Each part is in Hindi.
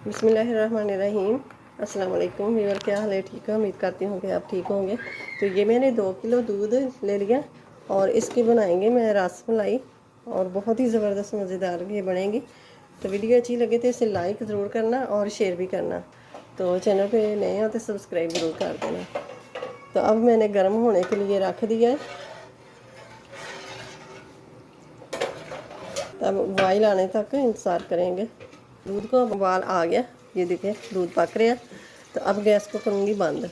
बिस्मिल्लाहिर्रहमानिर्रहीम। अस्सलाम वालेकुम व्यूअर, क्या हाल है? ठीक है, उम्मीद करती हूँ कि आप ठीक होंगे। तो ये मैंने 2 किलो दूध ले लिया और इसकी बनाएंगे मैं रसमलाई, और बहुत ही ज़बरदस्त मज़ेदार ये बनेंगी। तो वीडियो अच्छी लगे तो इसे लाइक ज़रूर करना और शेयर भी करना। तो चैनल पे नए हो तो सब्सक्राइब ज़रूर कर देना। तो अब मैंने गर्म होने के लिए रख दिया है। तब उबाल आने तक इंतज़ार करेंगे। दूध को उबाल आ गया, ये देखें दूध पक रहा है। तो अब गैस को करूँगी बंद।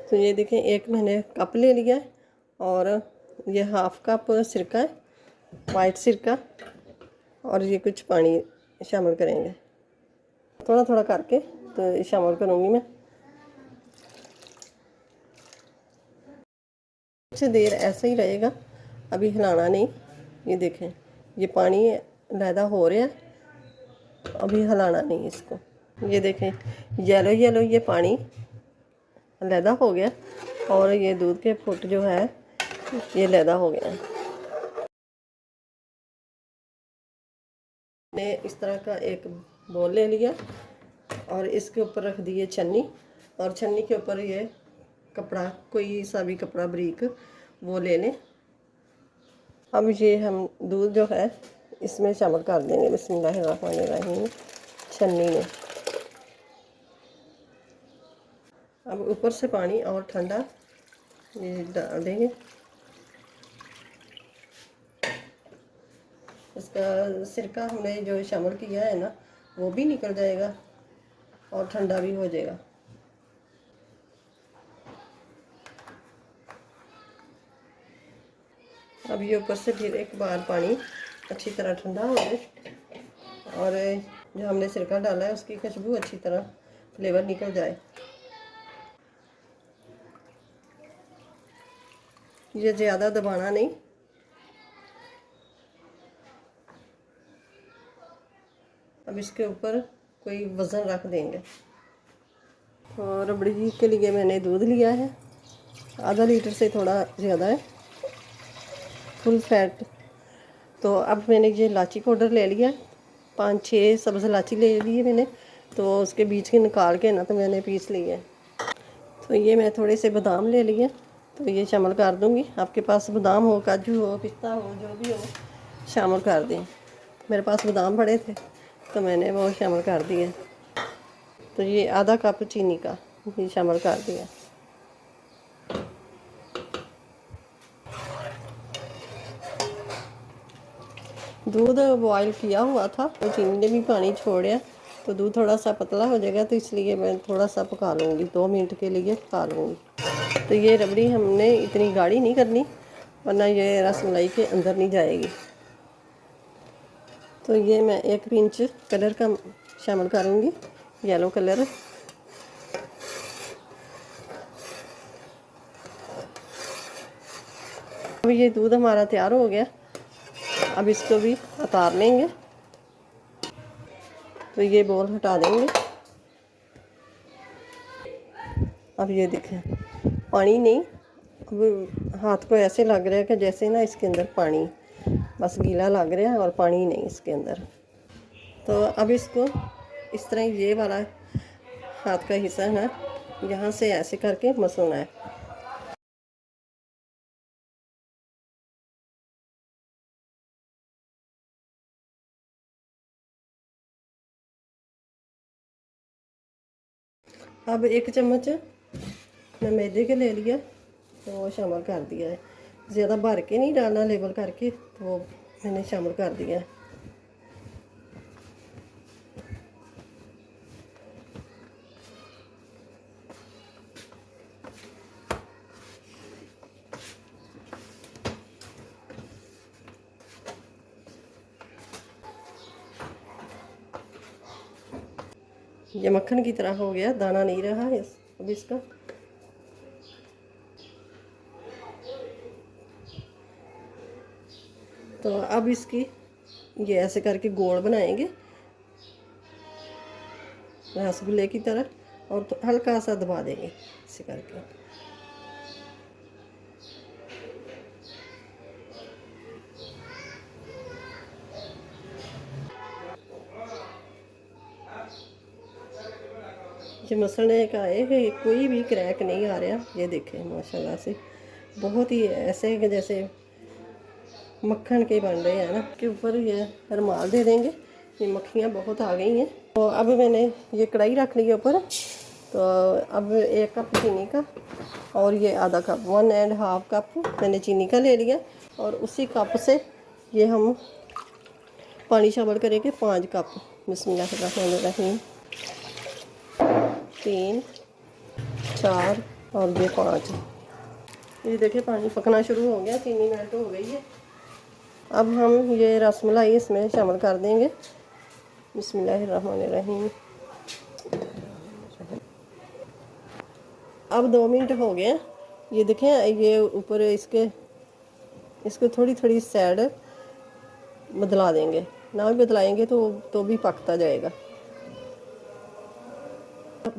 तो ये देखें एक मैंने कप ले लिया है और ये हाफ़ कप सिरका है, वाइट सिरका, और ये कुछ पानी शामिल करेंगे, थोड़ा थोड़ा करके तो शामिल करूँगी मैं। कुछ देर ऐसा ही रहेगा, अभी हिलाना नहीं। ये देखें ये पानी लैदा हो रहा है, अभी हिलाना नहीं इसको। ये देखें येलो येलो ये पानी लैदा हो गया और ये दूध के फुट जो है ये लैदा हो गया है। मैंने इस तरह का एक बोल ले लिया और इसके ऊपर रख दिए छन्नी, और छन्नी के ऊपर ये कपड़ा, कोई सा भी कपड़ा बारीक वो ले लें। अब ये हम दूध जो है इसमें शामिल कर देंगे बिस्मिल्लाहिर्रहमानिर्रहीम छन्नी में। अब ऊपर से पानी और ठंडा ये डाल देंगे। इसका सिरका हमने जो शामिल किया है ना वो भी निकल जाएगा और ठंडा भी हो जाएगा। अब ये ऊपर से फिर एक बार पानी अच्छी तरह ठंडा हो जाए और जो हमने सिरका डाला है उसकी खुशबू अच्छी तरह फ्लेवर निकल जाए। ये ज़्यादा दबाना नहीं। अब इसके ऊपर कोई वज़न रख देंगे। और रबड़ी के लिए मैंने दूध लिया है, आधा लीटर से थोड़ा ज़्यादा है, फुल फैट। तो अब मैंने ये इलायची पाउडर ले लिया, 5-6 सब्ज़ इलायची ले ली है मैंने। तो उसके बीच के निकाल के ना तो मैंने पीस लिया है। तो ये मैं थोड़े से बादाम ले लिए, तो ये शामिल कर दूँगी। आपके पास बादाम हो, काजू हो, पिस्ता हो, जो भी हो शामिल कर दें। मेरे पास बादाम पड़े थे तो मैंने वो शामिल कर दिए। तो ये आधा कप चीनी का ये शामिल कर दिया। दूध बॉयल किया हुआ था तो चीनी ने भी पानी छोड़ा, तो दूध थोड़ा सा पतला हो जाएगा, तो इसलिए मैं थोड़ा सा पका लूँगी, 2 मिनट के लिए पका लूँगी। तो ये रबड़ी हमने इतनी गाढ़ी नहीं करनी वरना ये रसमलाई के अंदर नहीं जाएगी। तो ये मैं 1 पिंच कलर का शामिल करूँगी, येलो कलर। अब ये दूध हमारा तैयार हो गया, अब इसको भी उतार लेंगे। तो ये बोल हटा देंगे। अब ये देखें पानी नहीं, अब हाथ को ऐसे लग रहा है कि जैसे ना इसके अंदर पानी बस गीला लग रहा है और पानी नहीं इसके अंदर। तो अब इसको इस तरह ये वाला हाथ का हिस्सा है यहाँ से ऐसे करके मसलना है। अब 1 चम्मच मैं मैदे के ले लिया तो वो शामिल कर दिया है। ज़्यादा भर के नहीं डालना, लेबल करके तो मैंने शामिल कर दिया है। ये मक्खन की तरह हो गया, दाना नहीं रहा है अब इसका। तो अब इसकी ये ऐसे करके गोल बनाएंगे रसगुल्ले की तरह, और तो हल्का सा दबा देंगे ऐसे करके। ये मसलने का है कि कोई भी क्रैक नहीं आ रहा। ये देखें माशाल्लाह से बहुत ही ऐसे कि जैसे मक्खन के बन रहे हैं ना। के ऊपर ये रुमाल दे देंगे, ये मक्खियाँ बहुत आ गई हैं। तो अब मैंने ये कढ़ाई रख ली है ऊपर। तो अब 1 कप चीनी का और ये आधा कप 1.5 कप मैंने चीनी का ले लिया, और उसी कप से ये हम पानी शामिल करेंगे 5 कप। बिस्मिल्लाहिर्रहमानिर्रहीम। 3 4 और ये 5। ये देखिए पानी पकना शुरू हो गया, चीनी मेल्ट हो गई है। अब हम ये रसमलाई इसमें शामिल कर देंगे। बिस्मिल्लाहिर्रहमानिर्रहीम। अब 2 मिनट हो गए हैं। ये देखें ये ऊपर इसको थोड़ी थोड़ी साइड बदला देंगे, ना भी बदलाएंगे तो भी पकता जाएगा।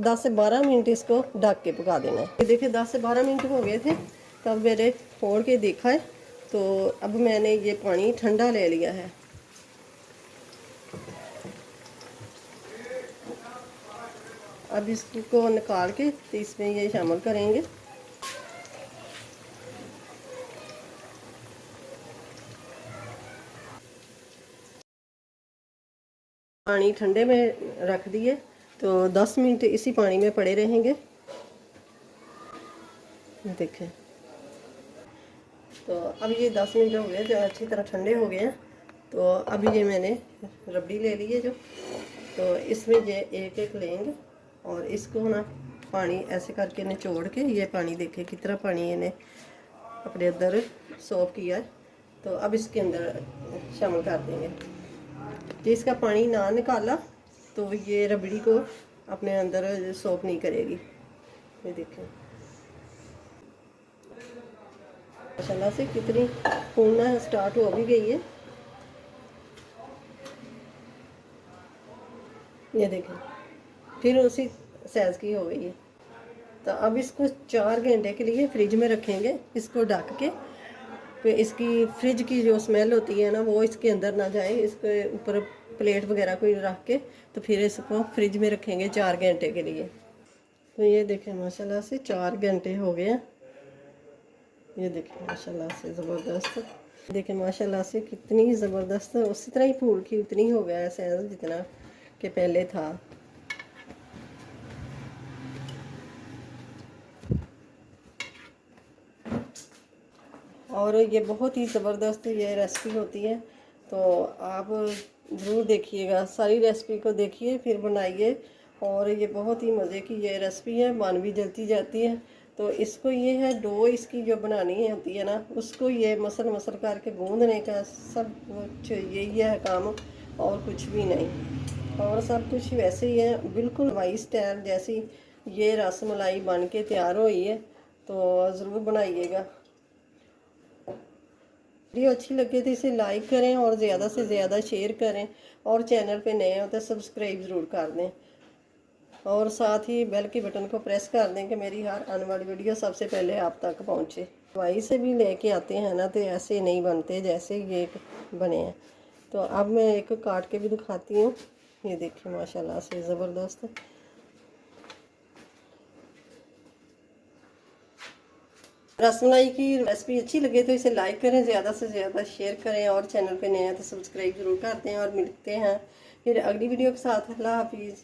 10 से 12 मिनट इसको ढक के पका देना है। ये देखिए 10 से 12 मिनट हो गए थे, तब मैंने फोड़ के देखा है। तो अब मैंने ये पानी ठंडा ले लिया है। अब इसको निकाल के तो इसमें ये शामिल करेंगे। पानी ठंडे में रख दिए तो 10 मिनट इसी पानी में पड़े रहेंगे। देखें तो अब ये 10 मिनट हो गए, जो अच्छी तरह ठंडे हो गए हैं। तो अब ये मैंने रबड़ी ले ली है जो, तो इसमें ये एक एक लेंगे और इसको ना पानी ऐसे करके निचोड़ के, ये पानी देखें कितना पानी इन्हें अपने अंदर सोख किया है। तो अब इसके अंदर शामिल कर देंगे। जो इसका पानी ना निकाला तो ये रबड़ी को अपने अंदर सोख नहीं करेगी। ये देखें माशाल्लाह से कितनी फूलना स्टार्ट हो भी गई है। ये देखें फिर उसी साइज़ की हो गई है। तो अब इसको 4 घंटे के लिए फ्रिज में रखेंगे, इसको ढक के। तो इसकी फ्रिज की जो स्मेल होती है ना वो इसके अंदर ना जाए। इसके ऊपर प्लेट वगैरह कोई रख के तो फिर इसको फ्रिज में रखेंगे 4 घंटे के लिए। तो ये देखें माशाल्लाह से 4 घंटे हो गए हैं। ये देखें माशाल्लाह से ज़बरदस्त, देखें माशाल्लाह से कितनी ज़बरदस्त, उसी तरह ही फूल की उतनी हो गया है साइज़ जितना कि पहले था। और ये बहुत ही ज़बरदस्त ये रेसिपी होती है। तो आप ज़रूर देखिएगा, सारी रेसिपी को देखिए फिर बनाइए। और ये बहुत ही मज़े की ये रेसिपी है, बन भी जल्दी जाती है। तो इसको ये है डो इसकी जो बनानी होती है ना, उसको ये मसल मसल करके गूंदने का सब कुछ यही है काम, और कुछ भी नहीं। और सब कुछ वैसे ही है, बिल्कुल हवाई स्टाइल जैसी ये रसमलाई बन के तैयार हुई है। तो ज़रूर बनाइएगा। वीडियो अच्छी लगे तो इसे लाइक करें और ज़्यादा से ज़्यादा शेयर करें, और चैनल पे नए हो तो सब्सक्राइब ज़रूर कर दें, और साथ ही बेल के बटन को प्रेस कर दें कि मेरी हर आने वाली वीडियो सबसे पहले आप तक पहुंचे। दवाई से भी लेके आते हैं ना तो ऐसे नहीं बनते जैसे ये बने हैं। तो अब मैं एक काट के भी दिखाती हूँ। ये देखिए माशाल्लाह से ज़बरदस्त। रसमलाई की रेसिपी अच्छी लगे तो इसे लाइक करें, ज़्यादा से ज़्यादा शेयर करें, और चैनल पे नए हैं तो सब्सक्राइब ज़रूर करते हैं। और मिलते हैं फिर अगली वीडियो के साथ। अल्लाह हाफिज़।